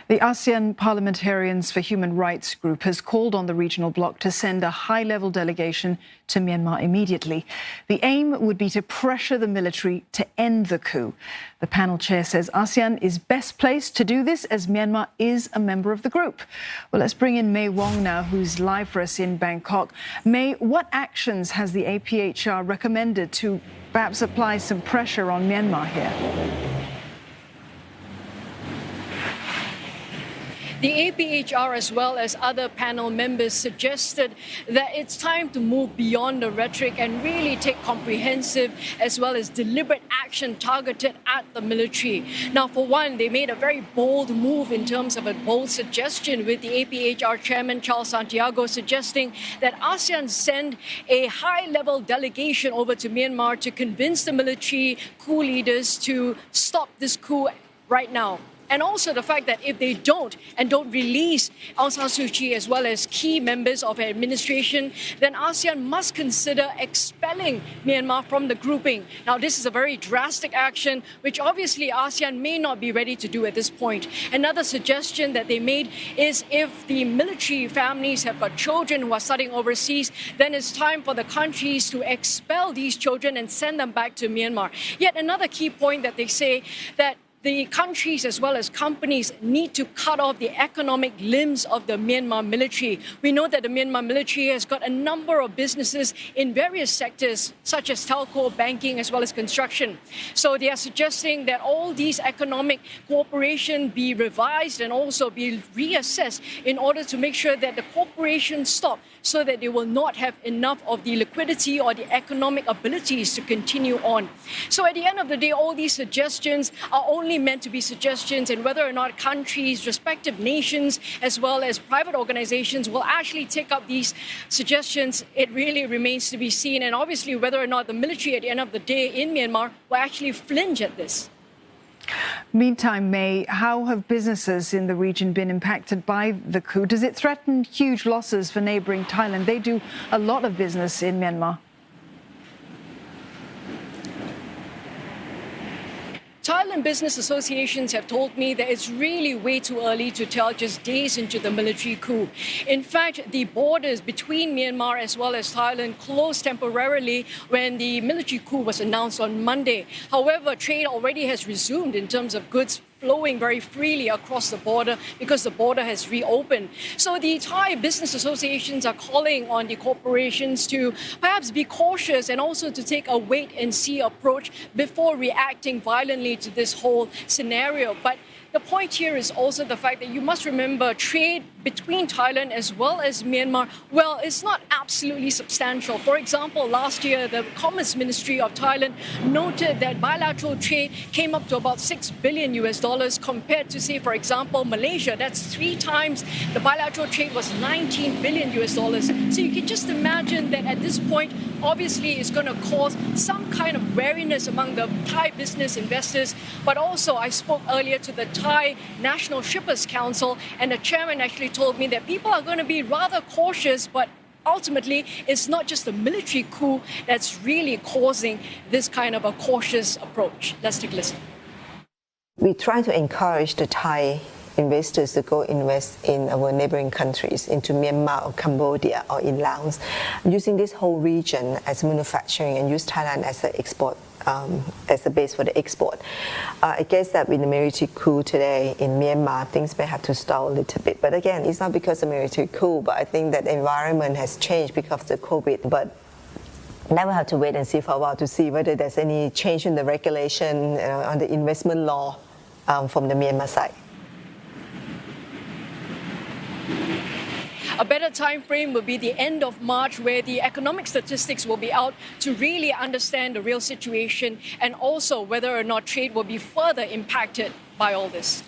The ASEAN Parliamentarians for Human Rights group has called on the regional bloc to send a high-level delegation to Myanmar immediately. The aim would be to pressure the military to end the coup. The panel chair says ASEAN is best placed to do this as Myanmar is a member of the group. Well, let's bring in May Wong now, who's live for us in Bangkok. May, what actions has the APHR recommended to perhaps apply some pressure on Myanmar here? The APHR, as well as other panel members, suggested that it's time to move beyond the rhetoric and really take comprehensive as well as deliberate action targeted at the military. Now, for one, they made a very bold move in terms of a bold suggestion with the APHR chairman, Charles Santiago, suggesting that ASEAN send a high-level delegation over to Myanmar to convince the military coup leaders to stop this coup right now. And also the fact that if they don't release Aung San Suu Kyi as well as key members of her administration, then ASEAN must consider expelling Myanmar from the grouping. Now, this is a very drastic action, which obviously ASEAN may not be ready to do at this point. Another suggestion that they made is if the military families have got children who are studying overseas, then it's time for the countries to expel these children and send them back to Myanmar. Yet another key point that they say that the countries as well as companies need to cut off the economic limbs of the Myanmar military. We know that the Myanmar military has got a number of businesses in various sectors, such as telco, banking, as well as construction. So they are suggesting that all these economic cooperation be revised and also be reassessed in order to make sure that the cooperation stop so that they will not have enough of the liquidity or the economic abilities to continue on. So at the end of the day, all these suggestions are only meant to be suggestions, and whether or not countries, respective nations, as well as private organizations will actually take up these suggestions, it really remains to be seen. And obviously, whether or not the military at the end of the day in Myanmar will actually flinch at this. Meantime, May, how have businesses in the region been impacted by the coup? Does it threaten huge losses for neighbouring Thailand? They do a lot of business in Myanmar. Thailand business associations have told me that it's really way too early to tell just days into the military coup. In fact, the borders between Myanmar as well as Thailand closed temporarily when the military coup was announced on Monday. However, trade already has resumed in terms of goods flowing very freely across the border because the border has reopened. So the Thai business associations are calling on the corporations to perhaps be cautious and also to take a wait-and-see approach before reacting violently to this whole scenario. But the point here is also the fact that you must remember trade between Thailand as well as Myanmar, well, it's not absolutely substantial. For example, last year, the Commerce Ministry of Thailand noted that bilateral trade came up to about $6 billion compared to, say, for example, Malaysia. That's 3 times the bilateral trade was $19 billion. So you can just imagine that at this point, obviously, it's going to cause some kind of wariness among the Thai business investors. But also, I spoke earlier to the Thai National Shippers Council, and the chairman actually told me that people are going to be rather cautious, but ultimately, it's not just the military coup that's really causing this kind of a cautious approach. Let's take a listen. We try to encourage the Thai investors to go invest in our neighboring countries, into Myanmar or Cambodia or in Laos, using this whole region as manufacturing and use Thailand as an export, as a base for the export. I guess that with the military coup today in Myanmar, things may have to stall a little bit. But again, it's not because of the military coup, but I think that the environment has changed because of the COVID. But now we have to wait and see for a while to see whether there's any change in the regulation on the investment law from the Myanmar side. A better time frame will be the end of March, where the economic statistics will be out to really understand the real situation and also whether or not trade will be further impacted by all this.